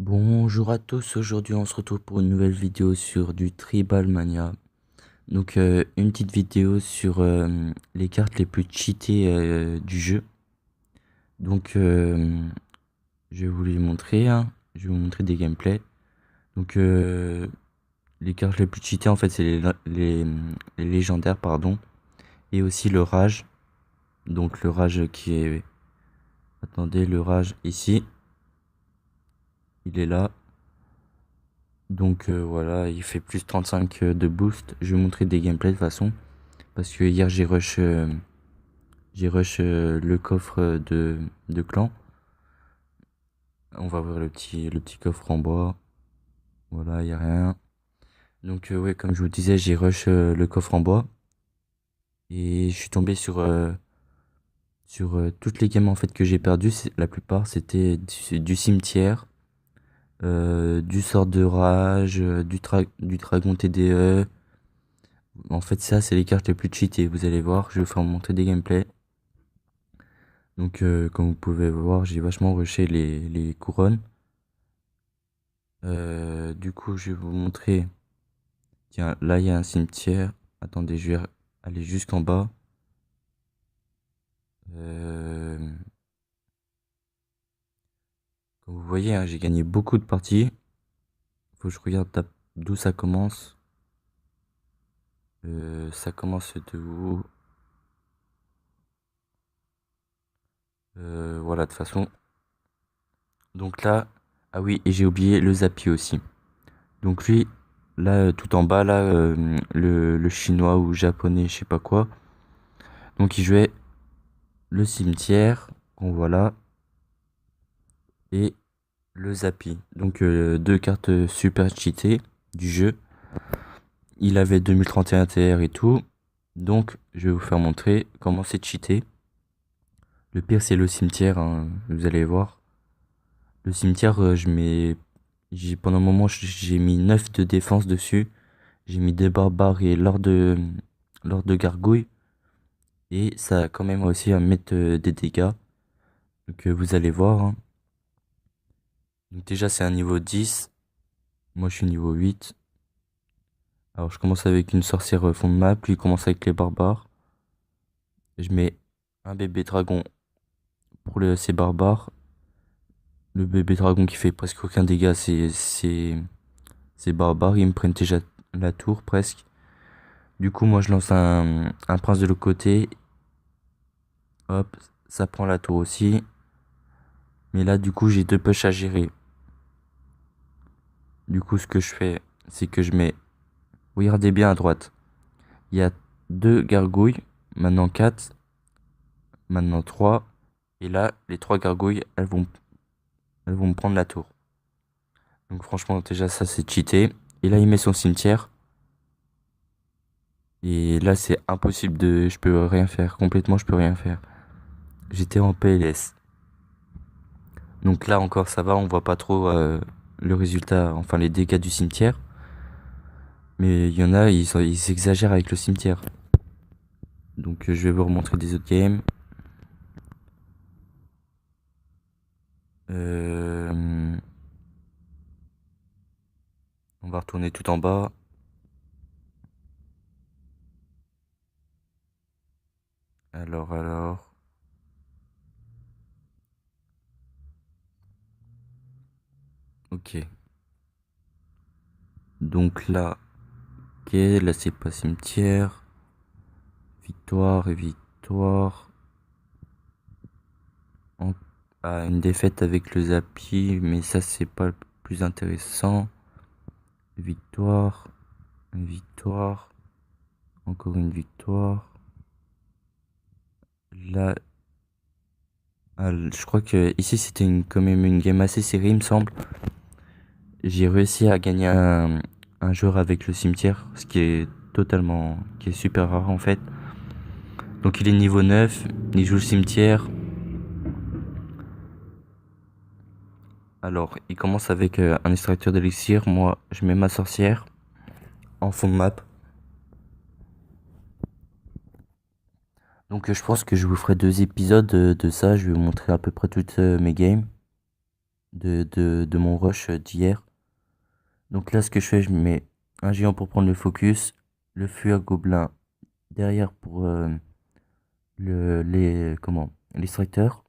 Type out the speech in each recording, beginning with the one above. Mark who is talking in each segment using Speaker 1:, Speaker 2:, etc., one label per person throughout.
Speaker 1: Bonjour à tous, aujourd'hui on se retrouve pour une nouvelle vidéo sur du Tribal Mania. Donc une petite vidéo sur les cartes les plus cheatées du jeu. Donc je vais vous les montrer, hein. Je vais vous montrer des gameplays. Donc les cartes les plus cheatées en fait c'est les légendaires pardon. Et aussi le rage. Donc le rage qui est... Attendez, le rage ici. Il est là. Donc voilà, il fait plus 35 de boost. Je vais vous montrer des gameplays de toute façon. Parce que hier j'ai rush le coffre de clan. On va voir le petit coffre en bois. Voilà, il n'y a rien. Donc ouais, comme je vous disais, j'ai rush le coffre en bois. Et je suis tombé sur toutes les games en fait que j'ai perdu. La plupart c'était du cimetière, du sort de rage, du dragon TDE. En fait ça c'est les cartes les plus cheatées. Vous allez voir, je vais vous faire montrer des gameplays. Donc comme vous pouvez voir, j'ai vachement rushé les couronnes. Du coup, je vais vous montrer. Tiens, là, il y a un cimetière. Attendez, je vais aller jusqu'en bas. Euh, Comme vous voyez, hein, j'ai gagné beaucoup de parties. Faut que je regarde d'où ça commence. Ça commence de où? Voilà, de toute façon. Donc là, ah oui, et j'ai oublié le Zapi aussi. Donc lui, là, tout en bas, là, le chinois ou japonais, je sais pas quoi. Donc il jouait le cimetière, qu'on voit là, et le Zapi. Donc deux cartes super cheatées du jeu. Il avait 2031 TR et tout. Donc je vais vous faire montrer comment c'est cheaté. Le pire c'est le cimetière, hein, vous allez voir. Le cimetière, pendant un moment j'ai mis 9 de défense dessus. J'ai mis des barbares et lord de gargouille. Et ça a quand même réussi à mettre des dégâts. Donc vous allez voir, hein. Donc déjà c'est un niveau 10. Moi je suis niveau 8. Alors je commence avec une sorcière fond de map, puis il commence avec les barbares. Je mets un bébé dragon pour ces barbares. Le bébé dragon qui fait presque aucun dégât, c'est barbares. Ils me prennent déjà la tour presque. Du coup moi je lance un prince de l'autre côté. Hop, ça prend la tour aussi. Mais là du coup j'ai deux push à gérer. Du coup ce que je fais, c'est que je mets... Regardez bien à droite. Il y a deux gargouilles, maintenant 4, maintenant 3. Et là, les trois gargouilles, elles vont me prendre la tour. Donc franchement, déjà ça c'est cheaté. Et là, il met son cimetière. Et là, c'est impossible de... Je peux rien faire. Complètement, je peux rien faire. J'étais en PLS. Donc là encore, ça va. On voit pas trop le résultat, enfin les dégâts du cimetière. Mais il y en a, ils exagèrent avec le cimetière. Donc je vais vous remontrer des autres games. Euh, On va retourner tout en bas. Alors. Ok. Donc là, ok, là c'est pas cimetière. Victoire et victoire. On a une défaite avec le Zapi, mais ça c'est pas le plus intéressant. Victoire, une victoire, encore une victoire. Là, je crois que ici c'était quand même une game assez serrée, il me semble. J'ai réussi à gagner un joueur avec le cimetière, ce qui est super rare en fait. Donc il est niveau 9, il joue le cimetière. Alors, il commence avec un extracteur d'élixir. Moi, je mets ma sorcière en fond de map. Donc, je pense que je vous ferai deux épisodes de ça. Je vais vous montrer à peu près toutes mes games. de mon rush d'hier. Donc là, ce que je fais, je mets un géant pour prendre le focus, le feu à gobelin derrière pour l'extracteur.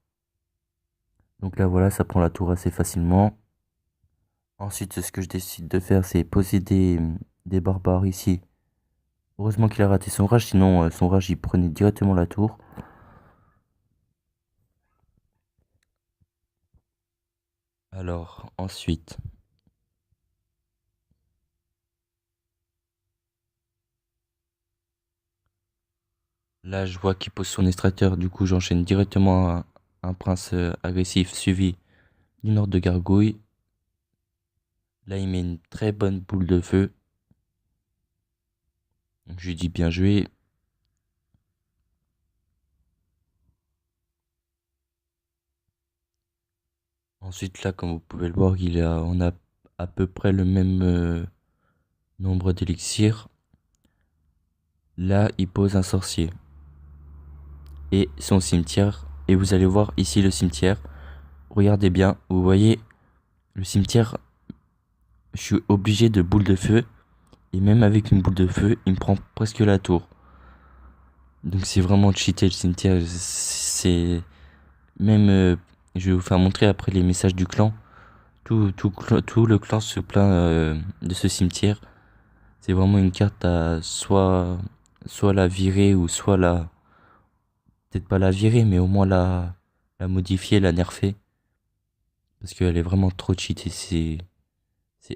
Speaker 1: Donc là, voilà, ça prend la tour assez facilement. Ensuite, ce que je décide de faire, c'est poser des barbares ici. Heureusement qu'il a raté son rage, sinon son rage, il prenait directement la tour. Alors, ensuite, là, je vois qu'il pose son extracteur. Du coup, j'enchaîne directement un prince agressif suivi d'une horde de gargouilles. Là, il met une très bonne boule de feu. Donc, je lui dis bien joué. Ensuite, là, comme vous pouvez le voir, on a à peu près le même nombre d'élixirs. Là, il pose un sorcier et son cimetière. Et vous allez voir ici le cimetière. Regardez bien, vous voyez le cimetière. Je suis obligé de boule de feu. Et même avec une boule de feu, il me prend presque la tour. Donc c'est vraiment cheaté le cimetière. C'est même, je vais vous faire montrer après les messages du clan. Tout le clan se plaint de ce cimetière. C'est vraiment une carte à soit la virer ou soit la, peut-être pas la virer, mais au moins la modifier, la nerfer. Parce qu'elle est vraiment trop cheatée, c'est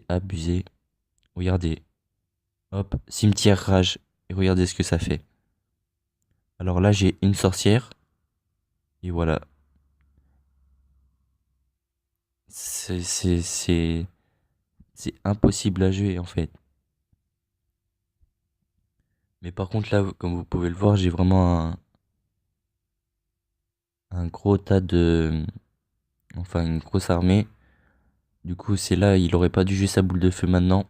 Speaker 1: abusé. Regardez, hop, cimetière rage. Et regardez ce que ça fait. Alors là, j'ai une sorcière. Et voilà. C'est c'est impossible à jouer en fait. Mais par contre là, comme vous pouvez le voir, j'ai vraiment un gros tas de... Enfin, une grosse armée. Du coup, c'est là, il aurait pas dû jouer sa boule de feu maintenant.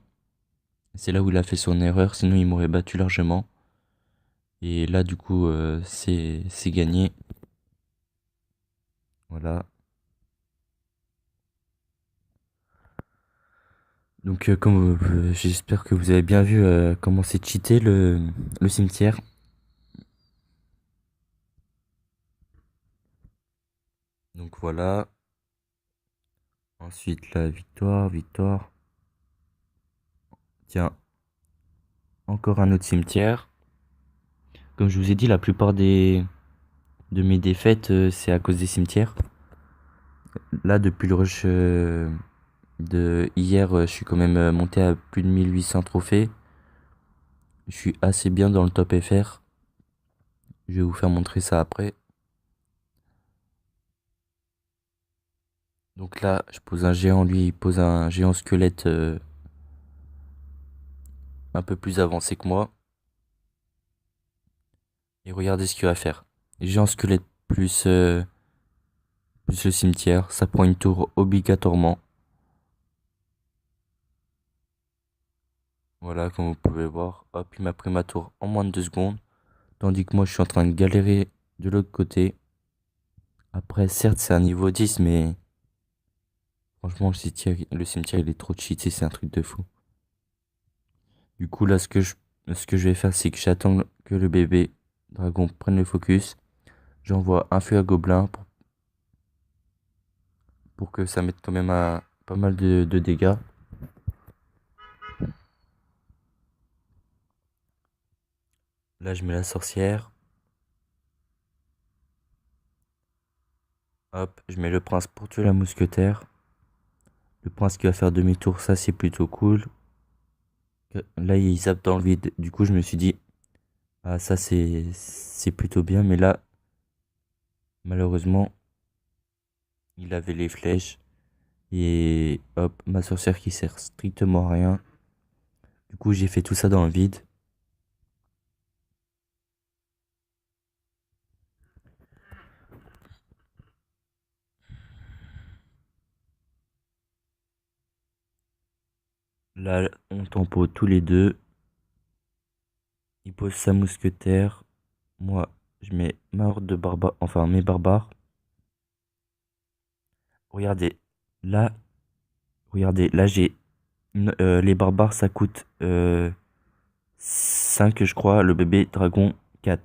Speaker 1: C'est là où il a fait son erreur, sinon il m'aurait battu largement. Et là, du coup, c'est gagné. Voilà. Donc, j'espère que vous avez bien vu comment c'est cheaté le cimetière. Donc voilà. Ensuite, la victoire, victoire. Tiens, encore un autre cimetière. Comme je vous ai dit, la plupart de mes défaites, c'est à cause des cimetières. Là, depuis le rush de hier, je suis quand même monté à plus de 1800 trophées. Je suis assez bien dans le top FR. Je vais vous faire montrer ça après. Donc là, je pose un géant, lui, il pose un géant squelette un peu plus avancé que moi. Et regardez ce qu'il va faire. Géant squelette plus le cimetière, ça prend une tour obligatoirement. Voilà, comme vous pouvez voir, hop, il m'a pris ma tour en moins de 2 secondes. Tandis que moi, je suis en train de galérer de l'autre côté. Après, certes, c'est un niveau 10, mais franchement, le cimetière, il est trop cheaté, c'est un truc de fou. Du coup, là, ce que je vais faire, c'est que j'attends que le bébé dragon prenne le focus. J'envoie un feu à gobelin pour que ça mette quand même pas mal de dégâts. Là, je mets la sorcière. Hop, je mets le prince pour tuer la mousquetaire. Le prince qui va faire demi-tour, ça, c'est plutôt cool. Là, il zappe dans le vide. Du coup, je me suis dit, ah, ça, c'est plutôt bien. Mais là, malheureusement, il avait les flèches. Et hop, ma sorcière qui sert strictement à rien. Du coup, j'ai fait tout ça dans le vide. Là, on tempo tous les deux. Il pose sa mousquetaire. Moi, je mets ma horde de barbares, enfin mes barbares. Regardez. Là, regardez, là j'ai les barbares, ça coûte 5 je crois, le bébé dragon 4.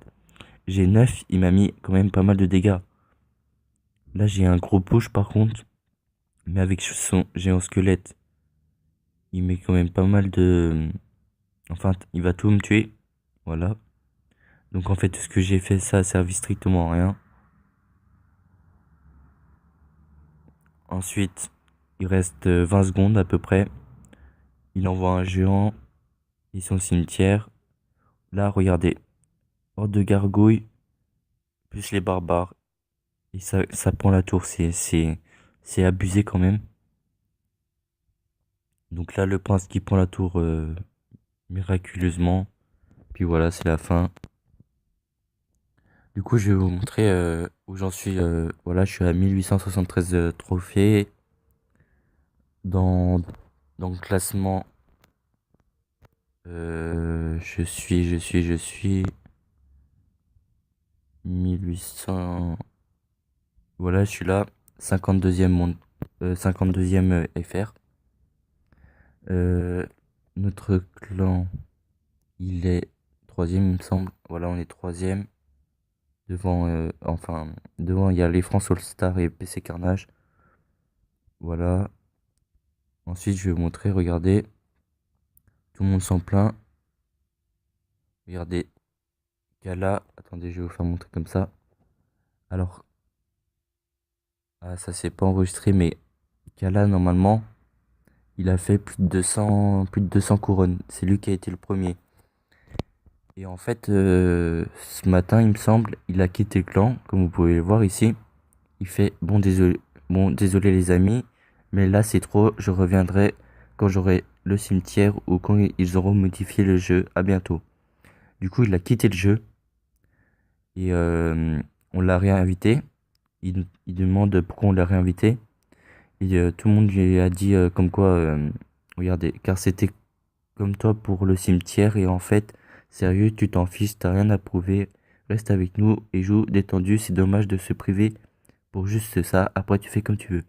Speaker 1: J'ai 9, il m'a mis quand même pas mal de dégâts. Là j'ai un gros push par contre, mais avec son géant squelette, il met quand même pas mal de... Enfin, il va tout me tuer. Voilà. Donc en fait, tout ce que j'ai fait, ça a servi strictement à rien. Ensuite, il reste 20 secondes à peu près. Il envoie un géant et son cimetière. Là, regardez. Horde de gargouilles, plus les barbares. Et ça prend la tour. C'est abusé quand même. Donc là, le prince qui prend la tour miraculeusement. Puis voilà, c'est la fin. Du coup, je vais vous montrer où j'en suis. Voilà, je suis à 1873 trophées. Dans, dans le classement, je suis 1800. Voilà, je suis là. 52e monde, 52e FR. Euh, Notre clan, il est troisième, il me semble. Voilà, on est troisième. Devant, devant, il y a les France All-Star et PC Carnage. Voilà. Ensuite, je vais vous montrer, regardez. Tout le monde s'en plaint. Regardez. Gala. Attendez, je vais vous faire montrer comme ça. Alors, ah, ça s'est pas enregistré, mais Gala, normalement, il a fait plus de 200 couronnes. C'est lui qui a été le premier. Et en fait, ce matin, il me semble, il a quitté le clan, comme vous pouvez le voir ici. Il fait, bon, désolé les amis, mais là c'est trop, je reviendrai quand j'aurai le cimetière ou quand ils auront modifié le jeu. À bientôt. Du coup, il a quitté le jeu et on l'a réinvité. Il demande pourquoi on l'a réinvité. Et tout le monde lui a dit comme quoi, regardez, car c'était comme toi pour le cimetière et en fait, sérieux, tu t'en fiches, t'as rien à prouver. Reste avec nous et joue détendu, c'est dommage de se priver pour juste ça. Après, tu fais comme tu veux.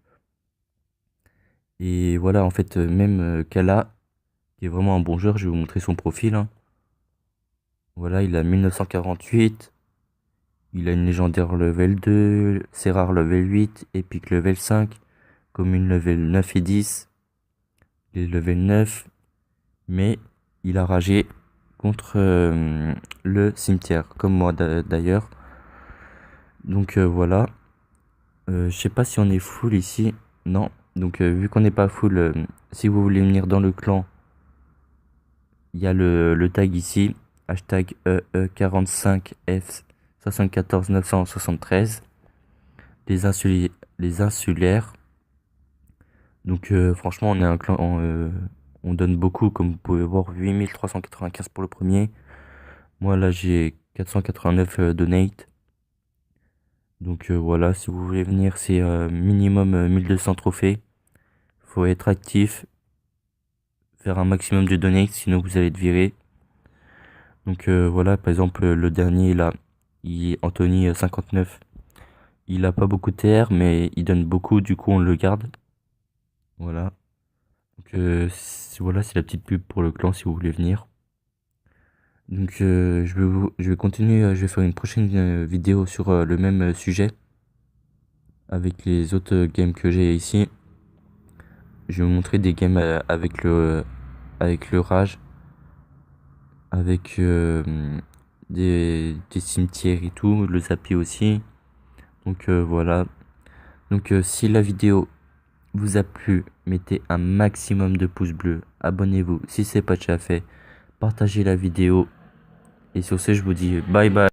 Speaker 1: Et voilà, en fait, même Kala, qui est vraiment un bon joueur, je vais vous montrer son profil, hein. Voilà, il a 1948. Il a une légendaire level 2, c'est rare level 8, épique level 5, commune level 9 et 10, il est level 9, mais il a ragé contre le cimetière, comme moi d'ailleurs. Donc voilà, je sais pas si on est full ici, non. Donc vu qu'on n'est pas full, si vous voulez venir dans le clan, il y a le tag ici, hashtag EE45F74973, les insulaires. Donc franchement, on est un clan, on donne beaucoup, comme vous pouvez voir, 8395 pour le premier. Moi là, j'ai 489 donate. Donc voilà, si vous voulez venir, c'est minimum 1200 trophées. Faut être actif, faire un maximum de donate, sinon vous allez être viré. Donc voilà, par exemple, le dernier là, Anthony 59, il a pas beaucoup de TR, mais il donne beaucoup, du coup on le garde. Voilà. Donc voilà, c'est la petite pub pour le clan si vous voulez venir. Donc je vais continuer, je vais faire une prochaine vidéo sur le même sujet avec les autres games que j'ai ici. Je vais vous montrer des games avec le rage, avec des cimetières et tout, le zappy aussi. Donc voilà. Donc si la vidéo vous a plu, mettez un maximum de pouces bleus, abonnez-vous si c'est pas déjà fait, partagez la vidéo et sur ce je vous dis bye bye.